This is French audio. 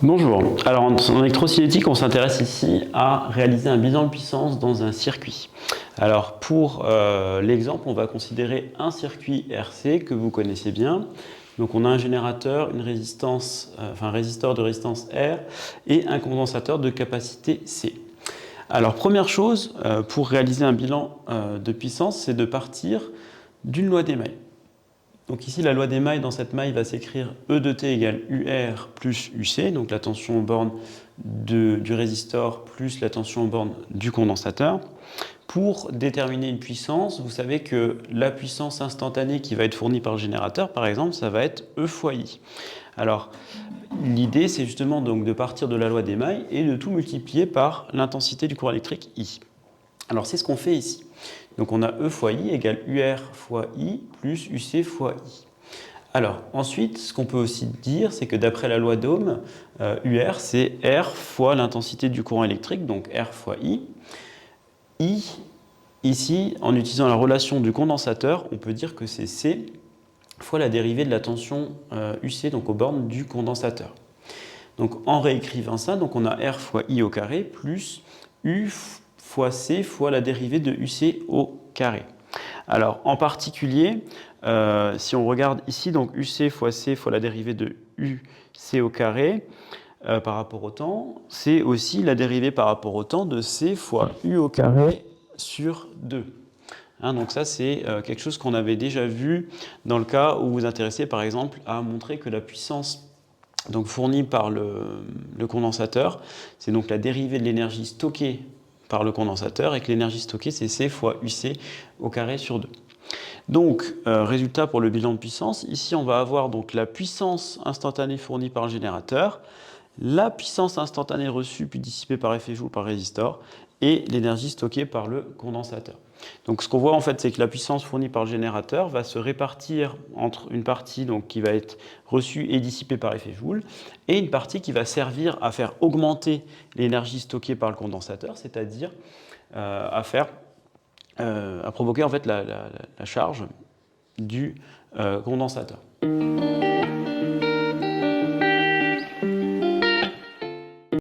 Bonjour, alors en électrocinétique, on s'intéresse ici à réaliser un bilan de puissance dans un circuit. Alors pour l'exemple, on va considérer un circuit RC que vous connaissez bien. Donc on a un générateur, une résistance, un résisteur de résistance R et un condensateur de capacité C. Alors première chose, pour réaliser un bilan de puissance, c'est de partir d'une loi des mailles. Donc ici, la loi des mailles, dans cette maille, va s'écrire E de T égale UR plus UC, donc la tension aux bornes du résistor plus la tension aux bornes du condensateur. Pour déterminer une puissance, vous savez que la puissance instantanée qui va être fournie par le générateur, par exemple, ça va être E fois I. Alors, l'idée, c'est justement donc de partir de la loi des mailles et de tout multiplier par l'intensité du courant électrique I. Alors, c'est ce qu'on fait ici. Donc on a E fois I égale UR fois I plus UC fois I. Alors ensuite, ce qu'on peut aussi dire, c'est que d'après la loi d'Ohm, UR c'est R fois l'intensité du courant électrique, donc R fois I. I, ici, en utilisant la relation du condensateur, on peut dire que c'est C fois la dérivée de la tension UC, donc aux bornes du condensateur. Donc en réécrivant ça, donc on a R fois I au carré plus U fois C fois la dérivée de UC au carré. Alors, en particulier, si on regarde ici, donc UC fois C fois la dérivée de UC au carré par rapport au temps, c'est aussi la dérivée par rapport au temps de C fois U au carré sur 2. Donc ça, c'est quelque chose qu'on avait déjà vu dans le cas où vous vous intéressez, par exemple, à montrer que la puissance donc fournie par le condensateur, c'est donc la dérivée de l'énergie stockée par le condensateur et que l'énergie stockée, c'est C fois UC au carré sur 2. Donc, résultat pour le bilan de puissance, ici on va avoir donc la puissance instantanée fournie par le générateur, la puissance instantanée reçue puis dissipée par effet Joule par résistor et l'énergie stockée par le condensateur. Donc ce qu'on voit en fait, c'est que la puissance fournie par le générateur va se répartir entre une partie donc, qui va être reçue et dissipée par effet Joule et une partie qui va servir à faire augmenter l'énergie stockée par le condensateur, c'est-à-dire à provoquer en fait la charge du condensateur.